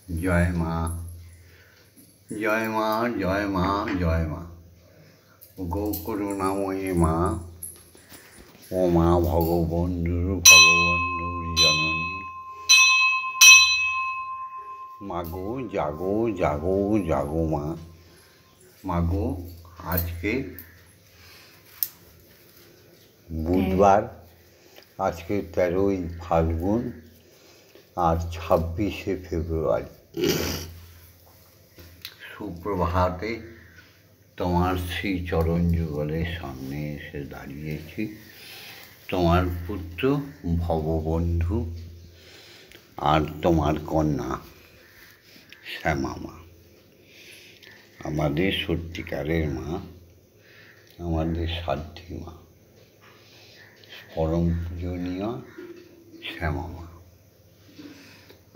জয় মা, জয় মা, জয় মা, জয় মা। গো করুণাময়ী মা, ও মা ভগবন্ধুর জননী। মাগো জাগো জাগো জাগো মা। মাগো, আজকে বুধবার, আজকে 13ই ফাল্গুন আর 26শে ফেব্রুয়ারি। সুপ্রভাতে তোমার শ্রীচরণ যুগলের সামনে এসে দাঁড়িয়েছি। তোমার পুত্র ভববন্ধু আর তোমার কন্যা শ্যামা মা, আমাদের সত্যিকারের মা, আমাদের সাধ্যী মা, পরম পূজনীয় শ্যামা মা।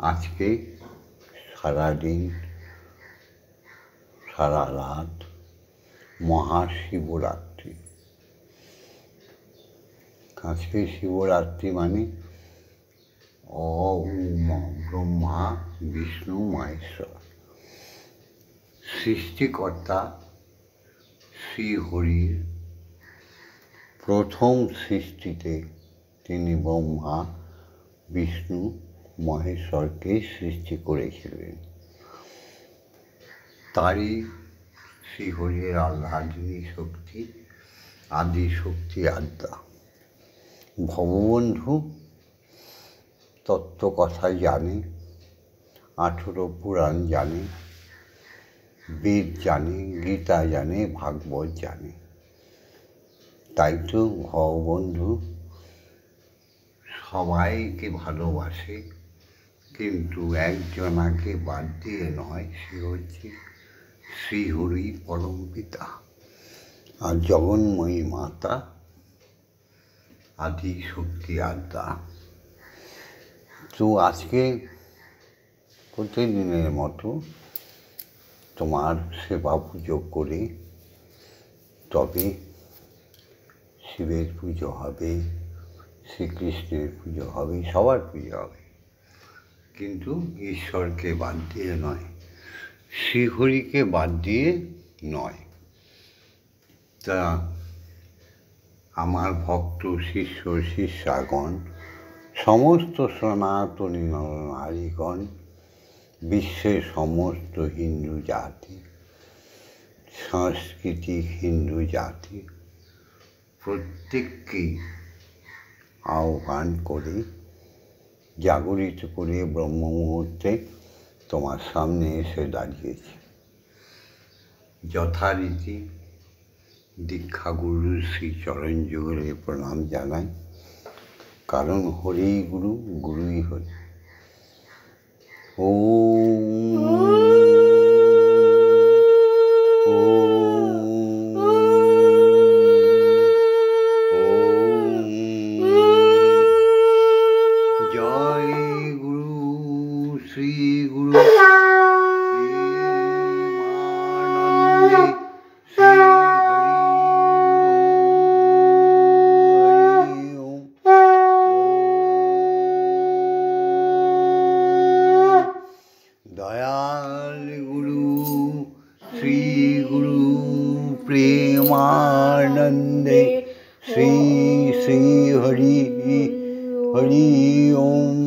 আজকে সারাদিন সারা রাত মহাশিবরাত্রি। আজকে শিবরাত্রি মানে ব্রহ্মা বিষ্ণু মহেশ্বর, সৃষ্টিকর্তা শ্রীহরির প্রথম সৃষ্টিতে তিনি ব্রহ্মা বিষ্ণু মহেশ্বরকে সৃষ্টি করেছিলেন। তারই শ্রীহরির আহ্লাদিনী শক্তি, আদি শক্তি আদ্যা। ভববন্ধু তত্ত্ব কথা জানে, 18 পুরাণ জানে, বেদ জানে, গীতা জানে, ভাগবত জানে। তাই তো ভববন্ধু সবাইকে ভালোবাসে, কিন্তু একজনাকে বাদ দিয়ে নয়, সে হচ্ছে শ্রীহরি পরম পিতা আর জগন্ময়ী মাতা, আদি শক্তি আদ্যা। তো আজকে প্রতিদিনের মতো তোমার সেবা পুজো করে তবে শিবের পুজো হবে, শ্রীকৃষ্ণের পুজো হবে, সবার পুজো হবে, কিন্তু ঈশ্বরকে বাদ দিয়ে নয়, শ্রীহরিকে বাদ দিয়ে নয়। তা আমার ভক্ত শিষ্য শিষ্যাগণ, সমস্ত সনাতনী নারীগণ, বিশ্বের সমস্ত হিন্দু জাতি, সাংস্কৃতিক হিন্দু জাতি, প্রত্যেককেই আহ্বান করে জাগরিত করে ব্রহ্ম মুহূর্তে তোমার সামনে এসে দাঁড়িয়েছি। যথারীতি দীক্ষাগুরু শ্রীচরণ যুগলে প্রণাম জানাই, কারণ হরিই গুরু, গুরুই হরি। জয় গুরু শ্রী গুরু দয়াল গুরু শ্রী গুরু প্রেমানন্দে শ্রী শ্রী হরি হরি ওম।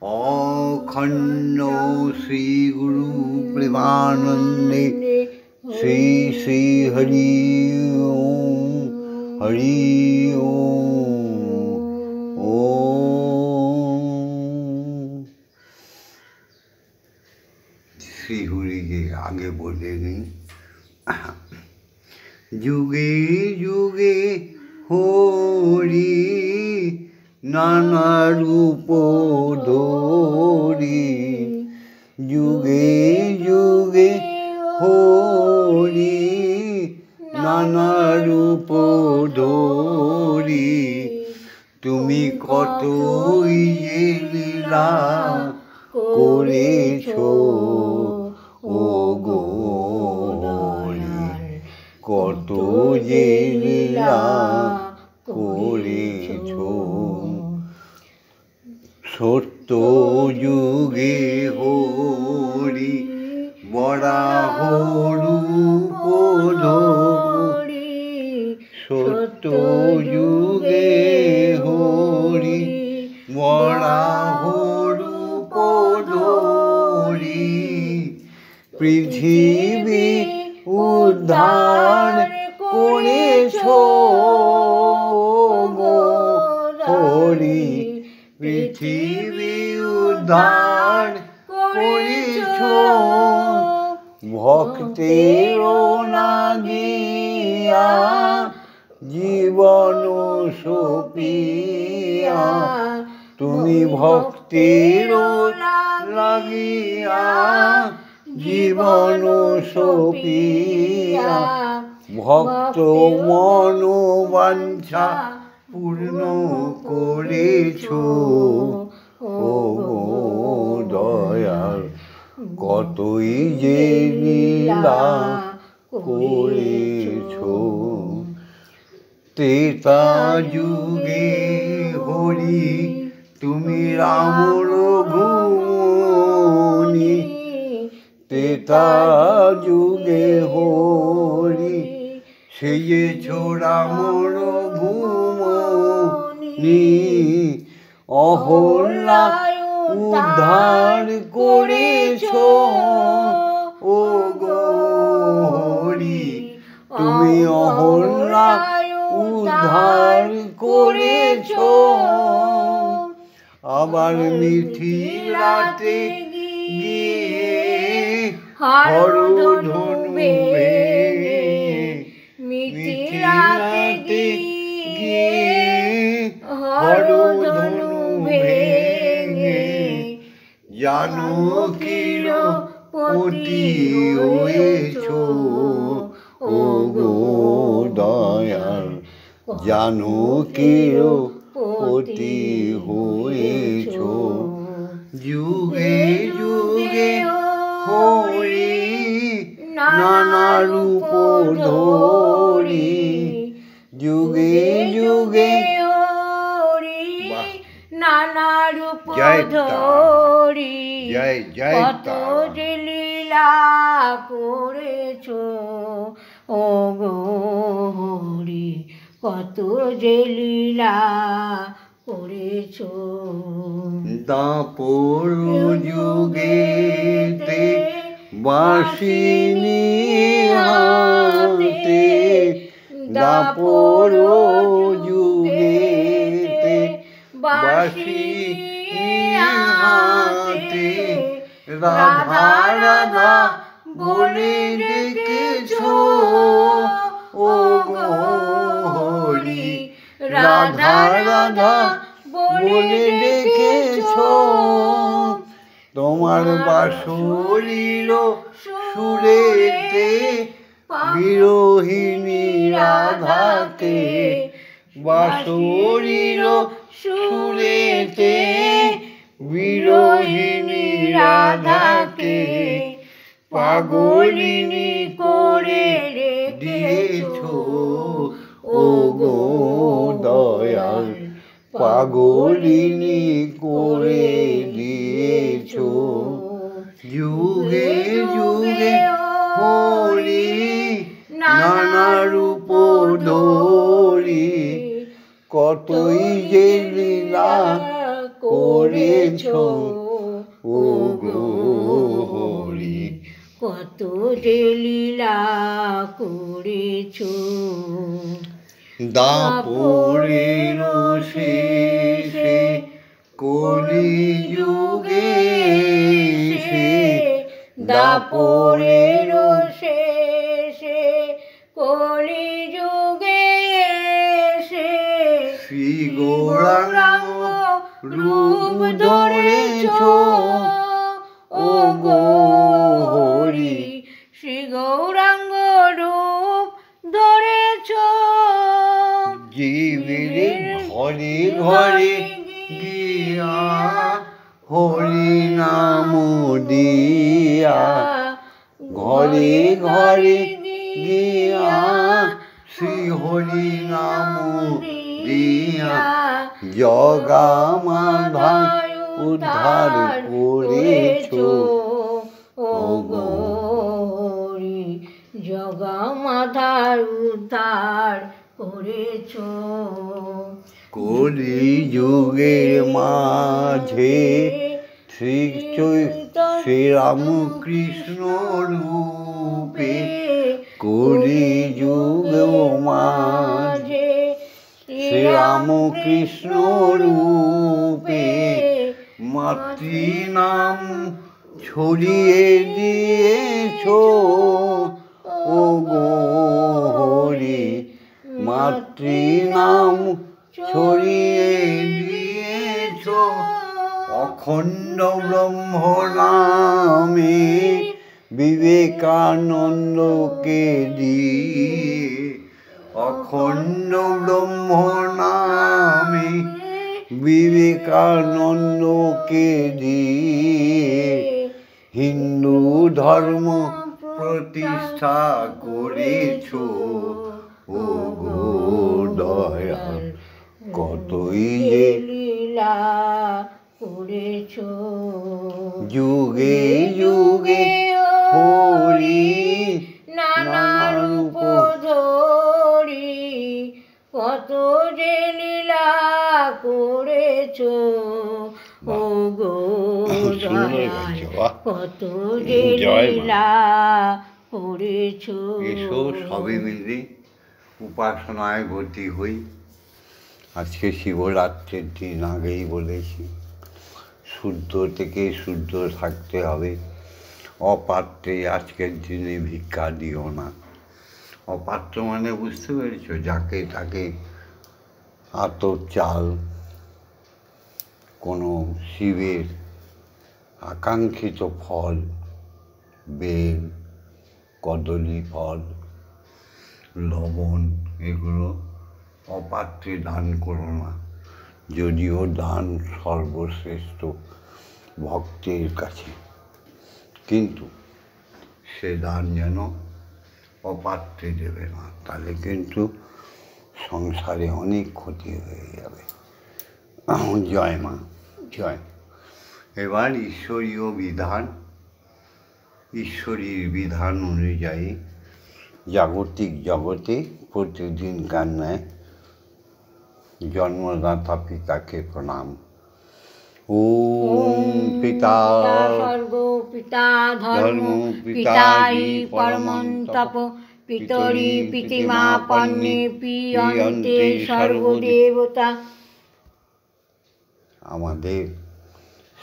অখণ্ড শ্রী গুরু প্রেমানন্দে শ্রী শ্রী হরি ওম হরি শ্রীহরিকে আগে বলে নিই। যুগে যুগে হরি নানা রূপ ধরি, যুগে যুগে হরি নানা রূপ ধরি, তুমি কতই যে লীলা করেছো ও গো, কত যে লীলা করেছো। সত্য যুগে হরি বরাহ রূপ ধরি সত্য যুগে হরি বরাহ রূপ ধরি পৃথিবী উদ্ধার করেছ গো হরি পৃথিবী উদ্ধার করেছ ভক্তের লাগিয়া জীবন সপিয়া তুমি ভক্তের লাগিয়া জীবন সপিয়া ভক্ত মনোবাঞ্ছা পূর্ণ করেছ ও দয়াল কতই যে লীলা করেছ ত্রেতা যুগে হরি তুমি রাম রঘুমনি ত্রেতা যুগে হরি সেজেছ রাম রঘুমনি অহল্যা উদ্ধার করেছ ও গো হরি তুমি অহল্যা উদ্ধার করেছ আবার মিথিলাতে গিয়ে হরধনু ভেঙে মিথিলাতে গিয়ে হরধনু ভেঙে জানকীর পতি হয়েছ ও গো দয়াল জানকীর পতি হয়েছ যুগে যুগে হরি নানা রূপ ধরি যুগে যুগে হরি নানা রূপ ধরি কত যে লীলা করেছ ও গো হরি কত যে লীলা করেছ দাপর যুগেতে বাঁশিনি হাতে দাপর যুগেতে বাঁশিনি হাতে রাধা রাধা বলে ডেকেছ ও গো হরি রাধা রাধা বলে ডেকেছ তোমার বাঁশরীর সুরেতে বিরোহিণী রাধাকে বাঁশরীর সুরেতে বিরোহিণী রাধাকে পাগলিনী করে দিয়েছ ও গো দয়াল পাগলিনী করে দিয়েছ যুগে যুগে হরি নানা রূপ ধরি কতই যে লীলা করেছ ও গো হরি কত যে লীলা করেছ দাপরের শেষে কলি যুগে দাপরের শেষে কলি যুগে শ্রী গৌরাঙ্গ রূপ ধরেছ ও গো হরি শ্রী গৌরাঙ্গ রূপ ধরেছ জীবের ঘরে ঘরে গিয়া হরি নাম দিয়া ঘরে ঘরে গিয়া শ্রী হরি নাম দিয়া জগা মাধা উদ্ধার করেছো ওগো হরি, জগমাতার উদ্ধার করেছো। কলিযুগের মাঝে শ্রীরামকৃষ্ণ রূপে, কলিযুগ মাঝে শ্রীরামকৃষ্ণ রূপে মাতৃনাম ছড়িয়ে দিয়েছো ওগো হরি, মাতৃনাম ছড়িয়ে দিয়েছো। অখণ্ড ব্রহ্ম নামে বিবেকানন্দকে দিয়ে, অখণ্ড ব্রহ্ম নামে বিবেকানন্দকে দিয়ে হিন্দু ধর্ম প্রতিষ্ঠা করেছো ওগো দয়াল, কতই যে লীলা করেছো। যুগে যুগে হরি নানা রূপ ধরি, কত যে লীলা করেছো ওগো দয়াল, কত যে লীলা করেছো। এসো সবে মিলে উপাসনায় গতি হই। আজকে শিবরাত্রির দিন, আগেই বলেছি শুদ্ধ থেকে শুদ্ধ থাকতে হবে। অপাত্রে আজকের দিনে ভিক্ষা দিও না। অপাত্র মানে বুঝতে পেরেছো, যাকে তাকে আতর চাল, কোনো শিবের আকাঙ্ক্ষিত ফল, বেল, কদলী ফল, লবণ, এগুলো অপাত্রে দান করো না। যদিও দান সর্বশ্রেষ্ঠ ভক্তের কাছে, কিন্তু সে দান যেন অপাত্রে দেবে না, তাহলে কিন্তু সংসারে অনেক ক্ষতি হয়ে যাবে। জয় মা, জয়। এবার ঈশ্বরীয় বিধান, ঈশ্বরীর বিধান অনুযায়ী জাগতিক জগতে প্রতিদিনকার ন্যায় জন্মদাতা পিতাকে প্রণাম। ওম পিতা স্বর্গ, পিতা ধর্ম, পিতাই পরমং তপ, পিতরি পিতিমাপন্নে পিয়ন্তে সর্বদেবতা। আমাদের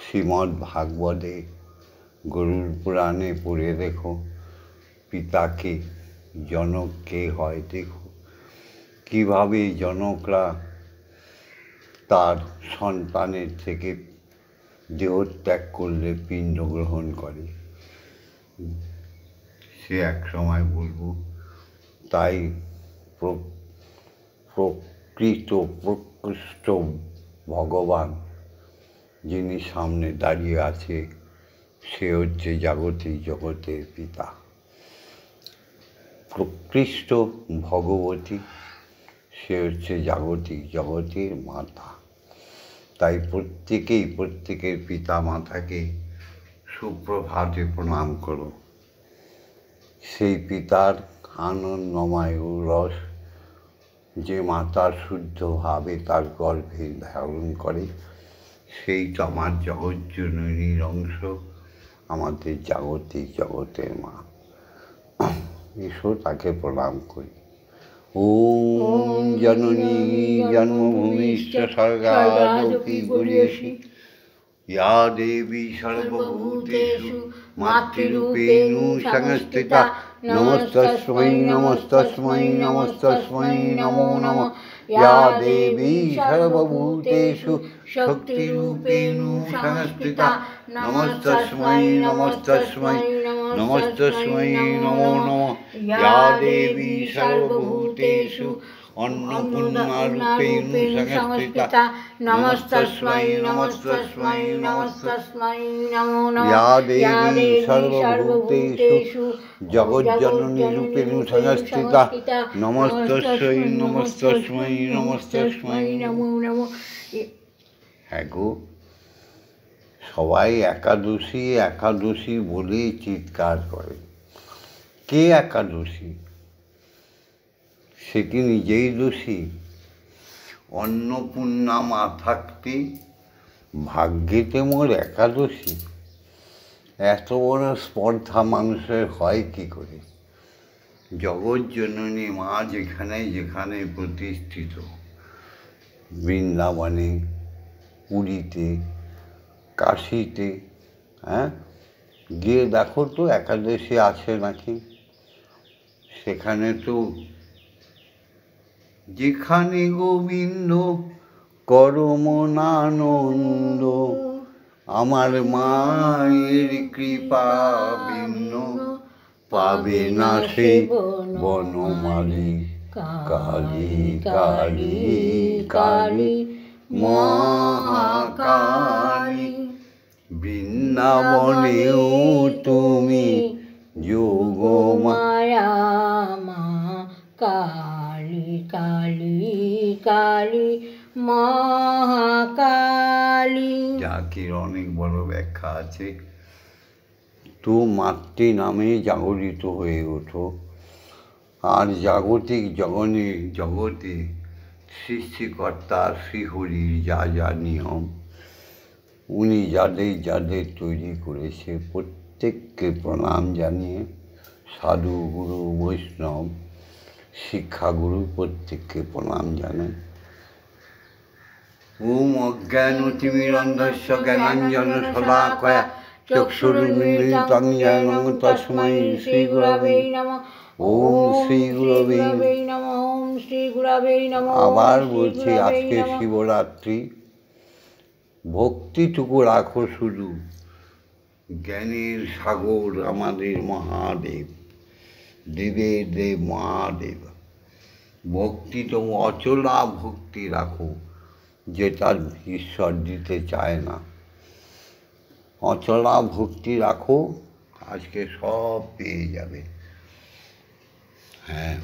শ্রীমদ্ ভাগবতে গরুড় পুরাণে পড়ে দেখো, পিতাকে, জনক কে হয় দেখো, কীভাবে জনকরা তার সন্তানের থেকে দেহত্যাগ করলে পিণ্ড গ্রহণ করে। সে এক সময় বলবো, তাই প্রকৃষ্ট ভগবান যিনি সামনে দাঁড়িয়ে আছে, সে হচ্ছে জাগতিক জগতের পিতা। প্রকৃষ্ট ভগবতী, সে হচ্ছে জাগতিক জগতের মাতা। তাই প্রত্যেকেই প্রত্যেকের পিতা মাতাকে সুপ্রভাতে প্রণাম করো। সেই পিতার আনন্দময় রস যে মাতা শুদ্ধভাবে তার গর্ভে ধারণ করে, সেই তো আমার জগৎজননীর অংশ, আমাদের জাগতিক জগতের মা। এসো তাকে প্রণাম করি। ওম জননী জন্মভূমিশ্চ স্বর্গাদপি গরীয়সী, ইয়া দেবী সর্বভূতেষু মাতৃরূপেণ সংস্থিতা, নমস্তস্मै নমস্তস্मै নমস্তস্मै নমো নমঃ। ইয়া দেবী সর্বভূতেষু শক্তিরূপেণ সংস্থিতা, নমস্তস্मै নমস্তস্मै নমস্তস্मै নমো নমঃ। ইয়া দেবী সর্বভূতেষু অন্নপূর্ণারূপেণ সংস্থিতা, নমস্তস্मै নমস্তস্मै নমস্তস্मै নমো নমঃ। ইয়া দেবী সর্বভূতেষু জগজ্জননীরূপেণ সংস্থিতা, নমস্তস্मै নমস্তস্मै নমস্তস্मै নমো নমঃ। হ্যাঁ গো, সবাই একাদশী একাদশী বলে চিৎকার করে। কে একাদশী? সে কি নিজেই দোষী? অন্নপূর্ণা মা থাকতে ভাগ্যেতে মোর একাদশী? এত বড় স্পর্ধা মানুষের হয় কি করে? জগৎজননী মা যেখানে যেখানে প্রতিষ্ঠিত, বৃন্দাবনে, পুরীতে, কাশীতে, হ্যাঁ, গিয়ে দেখো তো একাদশী আছে নাকি। সেখানে তো যেখানে গোবিন্দ করমনানন্দ, আমার মায়ের কৃপা ভিন্ন, পাবে না সে বনমালী। কালী কালী কালী মহাকালী, বৃন্দাবনেও তুমি যোগমায়া মা কালী কালী কালী মহাকালী। জাকির অনেক বড় ব্যাখ্যা আছে। তো মাতৃ নামে জাগরিত হয়ে ওঠো। আর জাগতিক জগতে সৃষ্টিকর্তা শ্রীহরির যা যা নিয়ম, উনি যাদের যাদের তৈরি করেছে প্রত্যেককে প্রণাম জানিয়ে, সাধু গুরু বৈষ্ণব শিক্ষাগুরু প্রত্যেককে প্রণাম জানাই। ওম অজ্ঞানতিমিরন্ধস্য জ্ঞানাঞ্জন শলাকয়া চক্ষুরুন্মিলিতং জ্ঞান তস্मै শ্রীগুরবে নমঃ। ওম শ্রী গুরবে নমঃ। ওম শ্রী গুরবে নমঃ। আবার বলছি, আজকে শিবরাত্রি। ভক্তিটুকু রাখো শুধু। জ্ঞানের সাগর আমাদের মহাদেব, দেবের দেব মহাদেব। ভক্তি তো অচলা ভক্তি রাখো, যেটা ঈশ্বর দিতে চায় না। অচলা ভক্তি রাখো, আজকে সব পেয়ে যাবে। হ্যাঁ,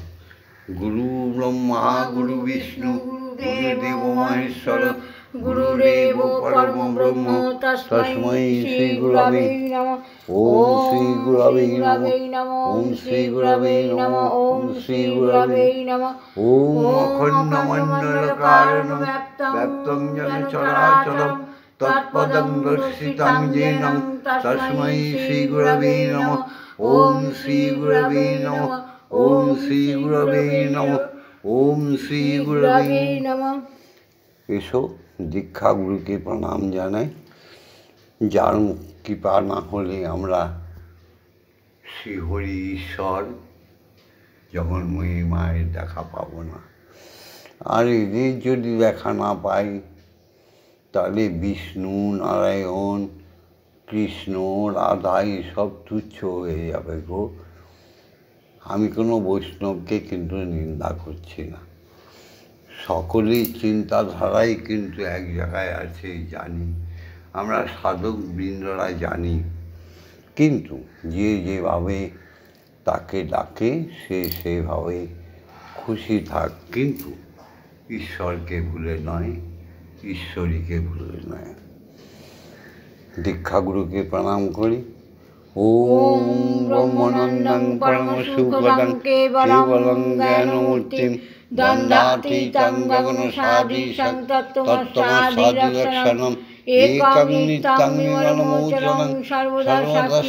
গুরু ব্রহ্মা গুরু বিষ্ণু গুরুদেব মহেশ্বর গুরুরেব পরম ব্রহ্ম তস্मै শ্রী গুরবে নমঃ। ওম শ্রী গুরবে নমঃ। ওম শ্রী গুরবে নমঃ। ওম শ্রী গুরবে নমঃ। ওম অখণ্ডমণ্ডলকারণং ব্যপ্তং যেন চরাচরং তৎপদং দর্শিতাং যেন তস্मै শ্রী গুরবে নমঃ। ওম শ্রী গুরবে নমঃ। ওম শ্রী গুরবে নমঃ। ওম শ্রী গুরবে নমঃ। এসো, দীক্ষা গুরুকে প্রণাম জানাই। যার কৃপা না হলে আমরা শ্রীহরি ঈশ্বর জগন্ময়ী মায়ের দেখা পাবো না। আর এদের যদি দেখা না পাই, তাহলে বিষ্ণু নারায়ণ কৃষ্ণ রাধা এসব তুচ্ছ হয়ে যাবে গো। আমি কোনো বৈষ্ণবকে কিন্তু নিন্দা করছি না, সকলেই চিন্তাধারাই কিন্তু এক জায়গায় আছে জানি, আমরা সাধক বৃন্দরা জানি। কিন্তু যে যেভাবে তাকে ডাকে সে সেভাবে খুশি থাক, কিন্তু ঈশ্বরকে ভুলে নয়, ঈশ্বরীকে ভুলে নয়। দীক্ষাগুরুকে প্রণাম করি। ওম ব্রহ্মানন্দং পরম সুখদং কেবলং জ্ঞানমূর্তিং দ্বন্দ্বাতীতং গগনসাদৃশং তত্ত্বমস্যাদিলক্ষণম একং নিত্যং নির্মলমোচনং সর্বদা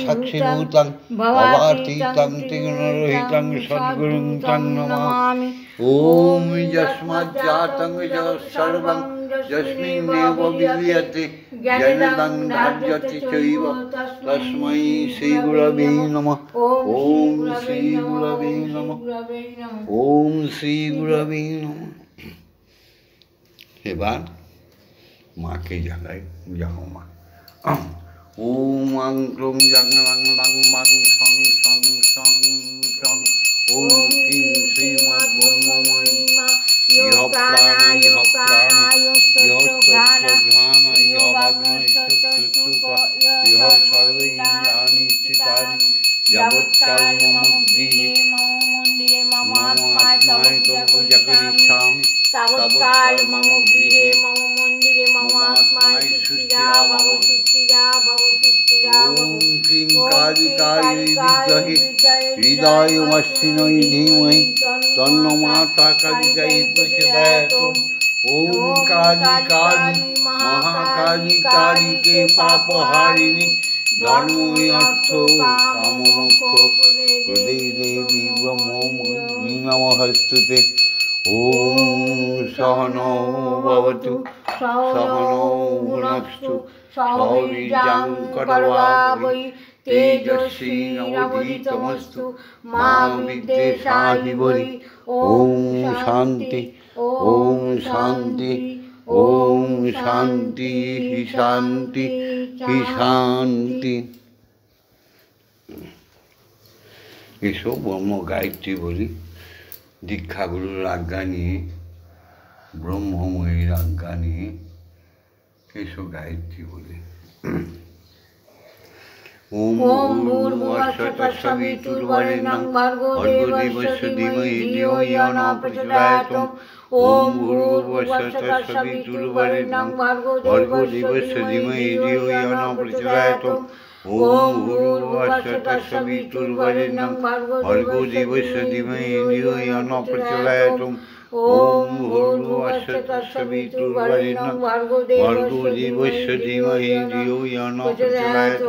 সাক্ষীভূতং ভবাতীতং ত্রিগুণরহিতং সদ্গুরুং তং নমামি। ওম যস্মাজ্জাতং সর্বং যস্মিন্নেব বিলীয়তে জ্ঞানদং ধার্যতি চৈব তস্मै শ্রী গুরবে নমঃ। ওম শ্রী গুরবে নমঃ। ওম শ্রী গুরবে নমঃ। এবার মাকে জানাই, যাও মা। ওম আং ক্লোং জাং রাং রাং মাং সং সং সং সং। ওম ক্লিং শ্রীমদ্ব্রহ্মময়ী ইহ প্রাণা ইহ প্রাণা ইহ তত্ত্বঘ্রাণা ইহ বাগ্নৈশ্বচক্ষুষ্ক ইহ সর্বইন্দ্রিয়াণি স্থিতানি যাবৎকাল মম গৃহে মম মন্দিরে মম মম আত্মায় আত্মায় তব পূজা করিষ্যামি তাবৎকাল মম গৃহে মম মন্দিরে মম তস্মাই সুস্থিরা ভব সুস্থিরা ভব সুস্থিরা ভব। ওম ক্রিং কালী কালী বিদ্মহে হৃদয়মস্মিন্নৈ ধীমহি তন্নো মাতা কালিকাই প্রচোদয়াৎ। ওম কালী কালী মহাকালী কালী কে পাপহারিণী ধর্ম অর্থ কাম মোক্ষ প্রদে দেবী ব্রহ্মময়ী নমস্তুতে। ওম সহনৌ ভবতু সহনৌ ভুনক্তু সহ বীর্যং করবাবহৈ তেজস্বিনাবধীতমস্তু মা বিদ্বিষাহিবৈ। ওম শান্তি ওম শান্তি ওম শান্তি শান্তি শান্তি। এসো ব্রহ্ম গায়ত্রী বলি, দীক্ষাগুরুর আজ্ঞা নিয়ে, ব্রহ্মময়ীর আজ্ঞা নিয়ে এসো গায়ত্রী বলি। ওম ভূর্ভুবস্সুঃ তৎসবিতুর্বরেণ্যং ভর্গো দেবস্য ধীমহি ধিয়ো ইয়ো ন প্রচোদয়াৎ। ওম ভূর্ভুবস্সুঃ তৎসবিতুর্বরেণ্যং ভর্গো দেবস্য ধীমহি ধিয়ো ইয়ো ন প্রচোদয়াৎ। ওম ভূর্ভুবস্সুঃ তৎসবিতুর্বরেণ্যং ভর্গো দেবস্য ধীমহি ধিয়ো ইয়ো ন প্রচোদয়াৎ। ওম ভূর্ভুবস্সুঃ তৎসবিতুর্বরেণ্যং ভর্গো দেবস্য ধীমহি ধিয়ো ইয়ো ন প্রচোদয়াৎ।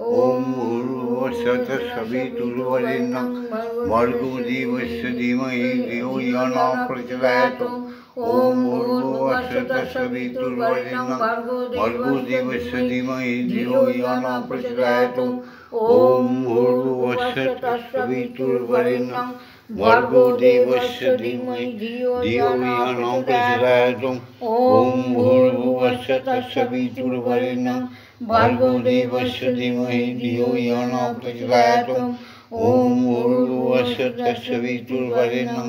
ওম ভূর্ভুবস্সুঃ তৎসবিতুর্বরেণ্যং ভর্গো দেবস্য ধীমহি ধিয়ো ইয়ো ন প্রচোদয়াৎ। ওম ভূর্ভুবস্সুঃ তৎসবিতুর্বরেণ্যং ভর্গো দেবস্য ধীমহি ধিয়ো ইয়ো ন প্রচোদয়াৎ। ওম ভূর্ভুবস্সুঃ তৎসবিতুর্বরেণ্যং ভর্গো দেবস্য ধীমহি ধিয়ো ইয়ো ন প্রচোদয়াৎ। ওম ভূর্ভুবস্সুঃ তৎসবিতুর্বরেণ্যং ভর্গো দেবস্য ধীমহি ধিয়ো ইয়ো ন প্রচোদয়াৎ। ওম ভূর্ভুবস্সুঃ তৎসবিতুর্বরেণ্যং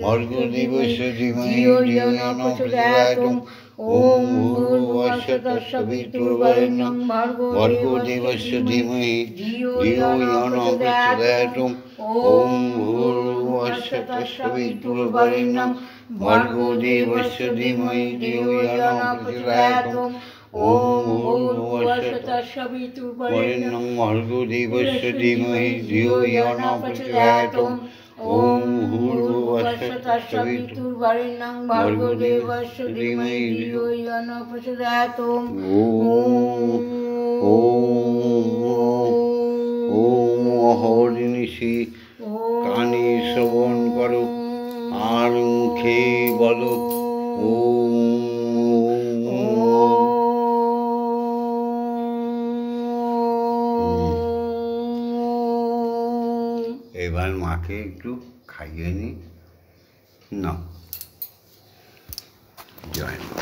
ভর্গো দেবস্য ধীমহি ধিয়ো ইয়ো ন প্রচোদয়াৎ। ওম ভূর্ভুবস্সুঃ তৎসবিতুর্বরেণ্যং ভর্গো দেবস্য ধীমহি ধিয়ো ইয়ো ন প্রচোদয়াৎ। ওম ভূর্ভুবস্সুঃ তৎসবিতুর্বরেণ্যং ভর্গো দেবস্য ধীমহি ধিয়ো ইয়ো ন প্রচোদয়াৎ। ওম ভূর্ভুবস্সুঃ তৎসবিতুর্বরেণ্যং ভর্গো দেবস্য ধীমহি ধিয়ো ইয়ো ন প্রচোদয়াৎ। ওম ভূর্ভুবস্সুঃ তৎসবিতুর্বরেণ্যং ভর্গো দেবস্য ধীমহি ধিয়ো ইয়ো ন প্রচোদয়াৎ। ওম অহর্নিশি কানে শ্রবণ করো আর মুখে বলো ওম। এবার মাকে একটু খাইয়ে নি না। জয় মা,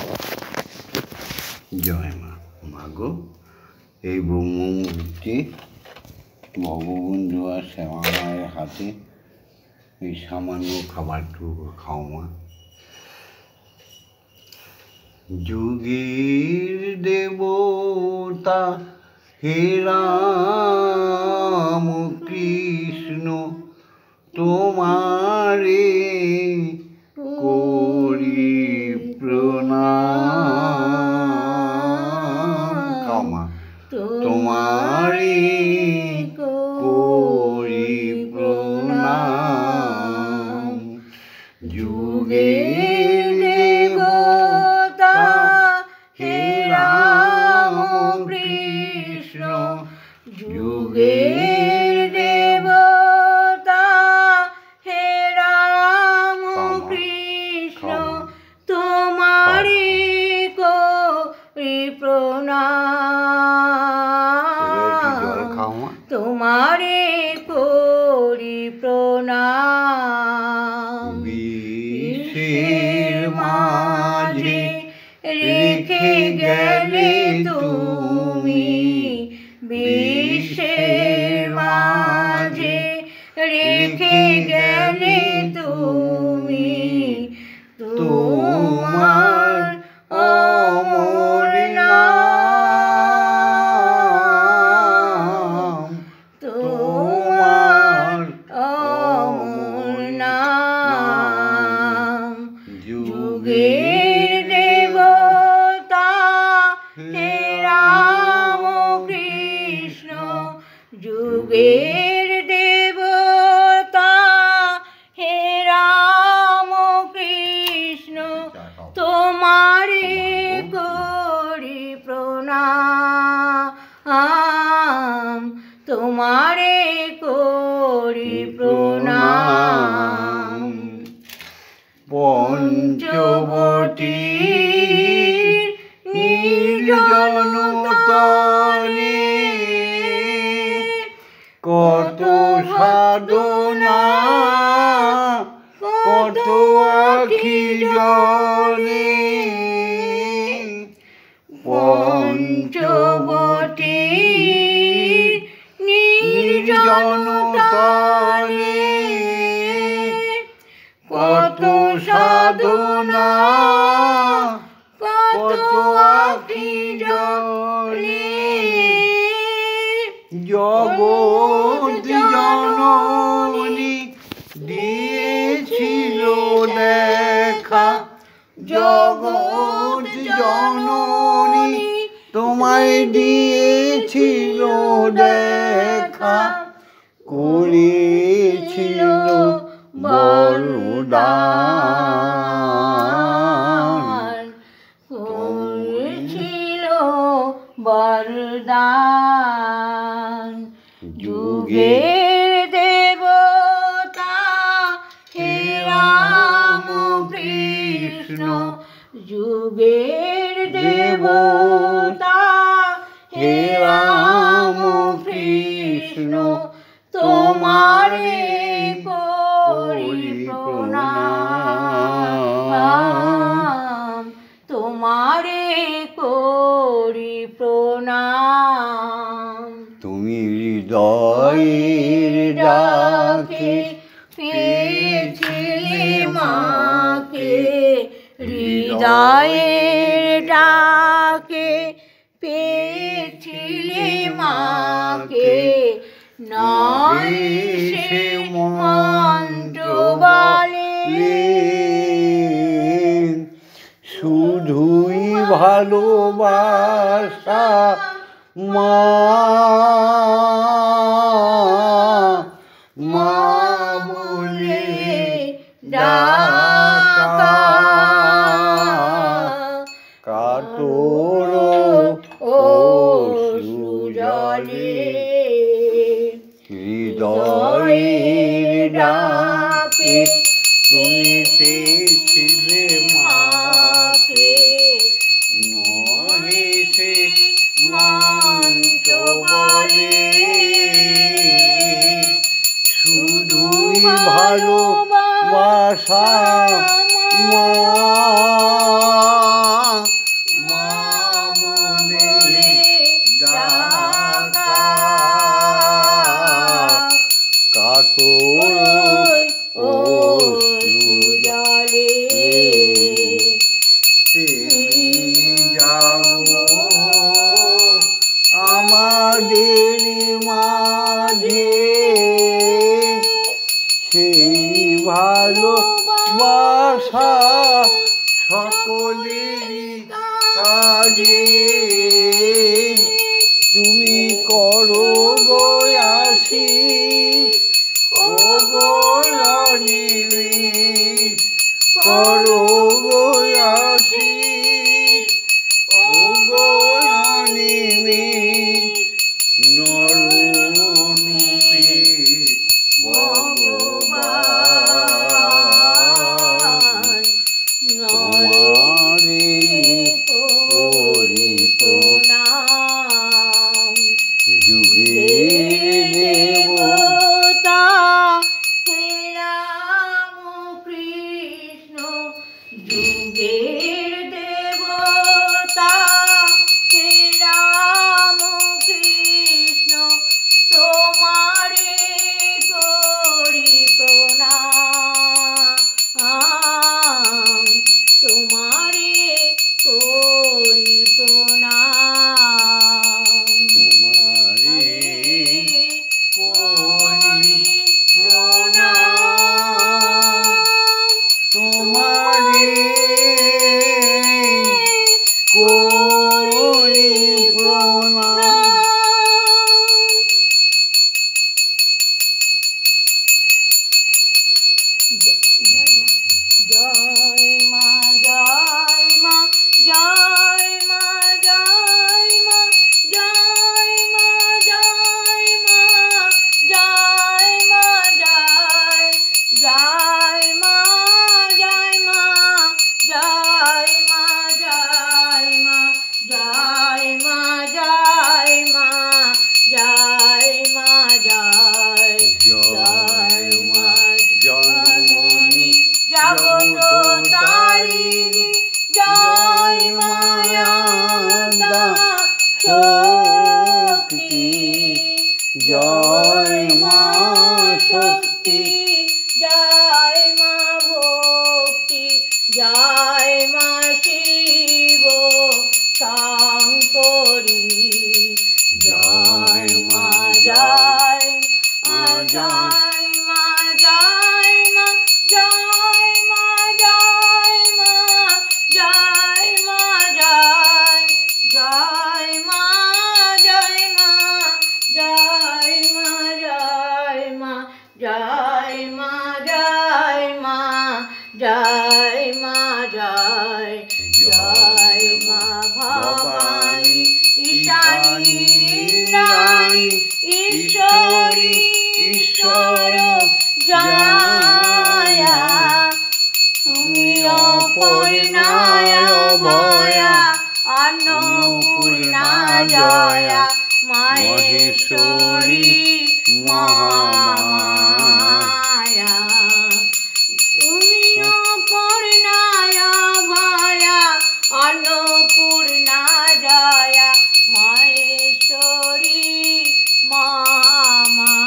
জয় মা। মাগো, এই ব্রহ্মমূর্তি ভগবন্ধু আর শ্যামা মায়ের হাতে এই সামান্য খাবারটুকু খাও মা। যুগের দেবতা হে রাম কৃষ্ণ তোমারে করি প্রণাম। কামা তোমারে করি প্রণাম। যুগের দেবতা হে রাম কৃষ্ণ, যুগের দেবতা হে রাম কৃষ্ণ তোমারি করি প্রণাম। তোমারে করি প্রণাম। বিশ্বের মাঝে রেখে গেলে তুমি, বিশ্বের মাঝে রেখে গেলে তুমি, তোমার অমর নাম, তোমার অমর নাম। যুগের দেবতা তোমারে করি প্রণাম, তোমারে করি প্রণাম। পঞ্চবটীর নির্জন তলে কত সাধনা, কত আখি জলে। পঞ্চবটীর নির্জন তলে কত সাধনা, কত আখি জলে। জগৎ জননী দিয়েছিল দেখা, জগৎ জননী তোমায় দিয়েছিল দেখা, করেছিল বরদান, করেছিল বরদান। যুগের দেবতা হে রাম কৃষ্ণ, যুগের দেবতা হে রাম কৃষ্ণ, তোমারে করি প্রণাম, তোমারে করি প্রণাম। তুমি হৃদয়ের ডাকে পেয়েছিলে মাকে, হৃদয়ের ডাকে পেয়েছিলে মাকে। নয় সে মন্ত্র বলে, শুধুই ভালোবাসা মা, মা বলে ডাকা। কাতর অশ্রু জলে হৃদয়ের ডাকে তুমি পেয়েছিলে মাকে। নহে সে মন্ত্র বলে, শুধুই ভালোবাসা মা, মা বলে ডাকা। কাতর অশ্রু জলে যাবো আমাদের মাঝে, সেই ভালোবাসা সকলেরই কাজে। তুমি করো গো আশীষ, ও গো নিমিষ, করো গো আশীষ, ও গো নিমিষ। নররূপে ভগবান তোমারে করি প্রণাম। যুগের দেবতা হে রাম কৃষ্ণ, যুগের দেবতা হে রাম কৃষ্ণ, তোমারে করি প্রণাম, তোমারে করি প্রণাম। তোমারে করি প্রণাম, তোমারে করি প্রণাম। জয় মা, জয় শক্তি জয় মা শক্তি জয় মা ভক্তি জয় মা শিব শঙ্করী জয় মা জয় মা জয় মা জয় মা জয় মা জয় মা জয় মা জয় জয় মা জয় মা জয় মা জয় মা জয় মা জয় মা জয় মা জয় জয় মা ভবানী ঈশানী রানী ঈশ্বরী ঈশ্বর জয়া তুমি অপরিণায় ভয়া অন্নপূর্ণা জয়া মাহেশ্বরী মহামায়া তুমি অপরিণায় ভয়া অন্নপূর্ণা জয়া মাহেশ্বরী মহামায়া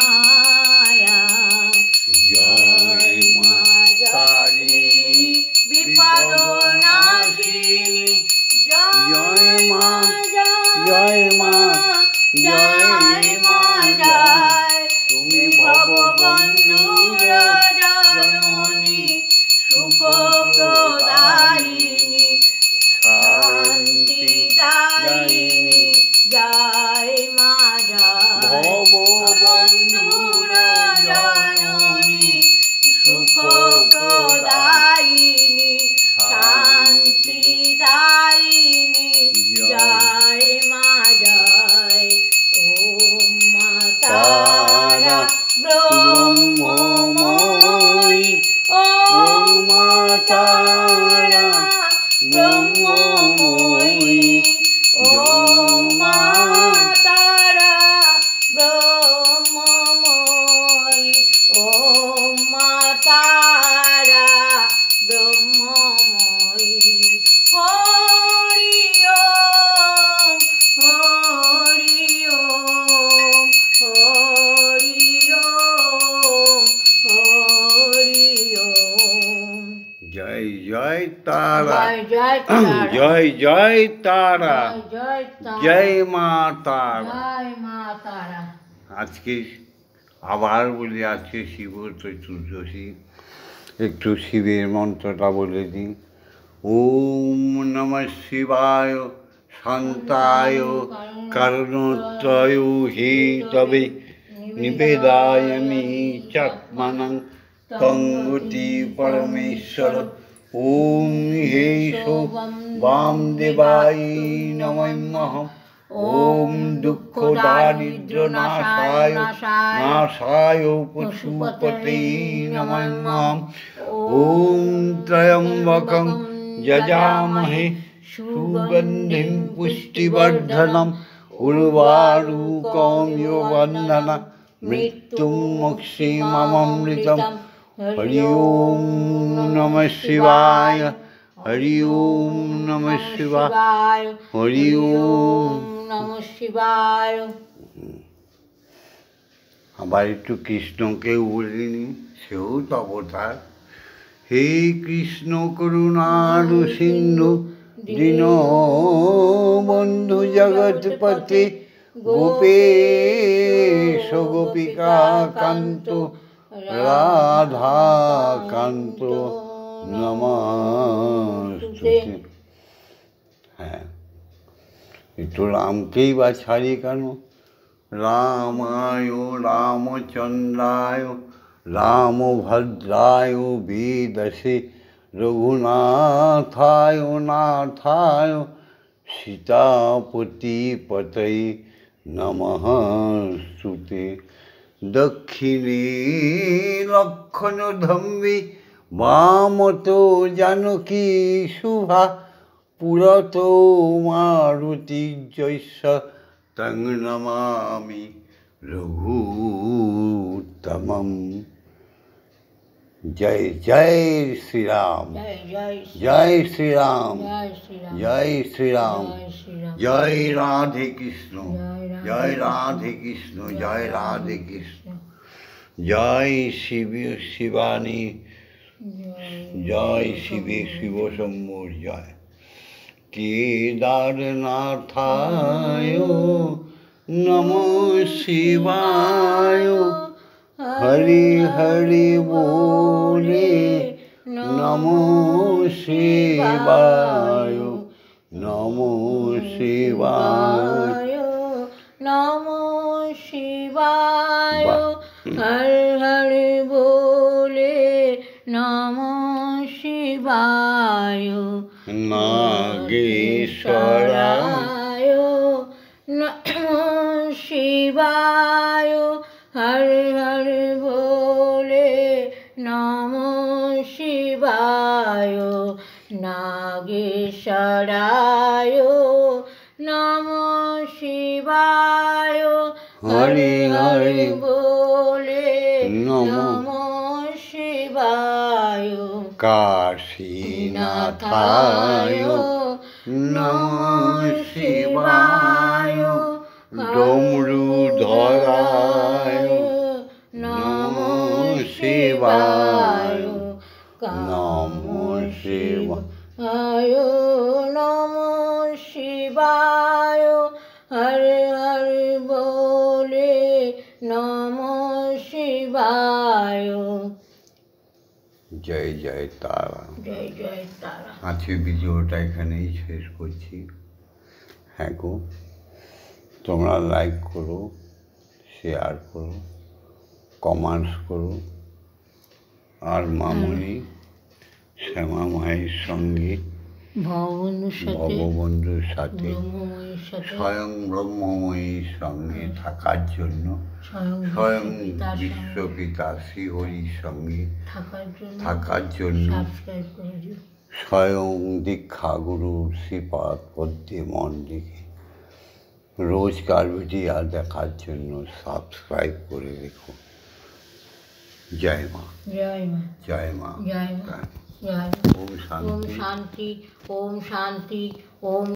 জয় মা তারিণী বিপদনাশিনী জয় মা জয় মা জয় মা জয় তুমি ভববন্ধুর জননী সুখপ্রদায়িনী শান্তিদায়িনী জয় মা জয় ভববন্ধুর জননী সুখপ্রদায়িনী শান্তিদায়িনী জয় মা জয় ওম মা তারা ব্রহ্মময়ী ওম মা তারা ব্রহ্মময়ী ওম মা তারা ব্রহ্মময়ী ওম মা তারা ব্রহ্মময়ী হরি ওম হরি ওম হরি ওম হরি ওম জয় জয় তারা জয় জয় তারা জয় জয় তারা জয় তারা জয় মা তারা। জয় মা তারা। আজকে আবার বলি, আজকে শিব চতুর্দশী, একটু শিবের মন্ত্রটা বলে দিই। ওম নমঃ শিবায় শান্তায় কারণত্রয় হে তবে নিবেদায়ামি চাত্মানং তঙ্গতি পরমেশ্বর। ওম হে বামদেবায় নমঃ। ওম দুঃখ দারিদ্র নাশায় নাশায় পশুপতে নমঃ। ওম ত্রয়ম্বকং যজামহে সুগন্ধিম পুষ্টিবর্ধনম উর্বারুকম বন্ধন মৃত্যুম মোক্ষিমমৃতম। হরি ওম নমঃ শিবায় হরি ওম নমঃ শিবায় হরি ওম নমঃ শিবায়। আবার একটু কৃষ্ণকেও বলিনি, সেও তো অবতার। হে কৃষ্ণ করুণার সিন্ধু দীনবন্ধু জগৎপতে গোপেশ গোপিকা কান্ত রাধাকান্ত নমস্তুতে। হ্যাঁ, একটু রামকেই বা ছাড়ি কেন? রামায় রামচন্দ্রায় রামভদ্রায় বেদসে রঘুনাথায় নাথায় সীতাপতি পতয়ে নমস্তুতে। দক্ষিণে লক্ষণধম্বি বামতো জানকী শুভা পুরতো মারুতি জৈস্য তং নমামি রঘুত্তমম। जय जय श्री राम, जय जय जय श्री राम, जय श्री राम जय श्री राम, जय श्री राम जय राधे कृष्ण, जय जय राधे कृष्ण, जय राधे कृष्ण, जय शिव शिवानी, जय शिव शिव शंभो जय। केदारनाथाय नमो शिवाय, हरि हरि बोले नमो शिवाय, नमो शिवाय। नमो शिवाय वाह। हर हर बोले नमो शिवाय नागेश्वराय नमो शिवाय हर हर बोले नमो शिवाय नागेश्वराय नमो शिवाय हरि हरि बोले नमो नमो शिवाय काशीनाथाय नमो शिवाय, डमरूधराय नमो शिवाय, नमो शिवाय, नमो शिवाय हर हर बोले नमो शिवाय जय जय तारा। जय जय तारा। আজকে ভিডিওটা এখানেই শেষ করছি। হ্যাঁ গো, তোমরা লাইক করো, শেয়ার করো, কমেন্টস করো, আর মামনি শ্যামা মায়ের সঙ্গে ভগবন্ধুর সাথে স্বয়ং ব্রহ্মময়ীর সঙ্গে থাকার জন্য, স্বয়ং বিশ্বপিতা শ্রীহরির সঙ্গে থাকার জন্য, স্বয়ং দীক্ষাগুরু শ্রীপাদ পদ্মে মন্দিরে রোজকার ভিডিও দেখার জন্য সাবস্ক্রাইব করে রেখো। জয় মা, জয় মা, জয় মা, জয় মা, জয় ওম ওম শান্তি। শান্তি, ওম শান্তি, ওম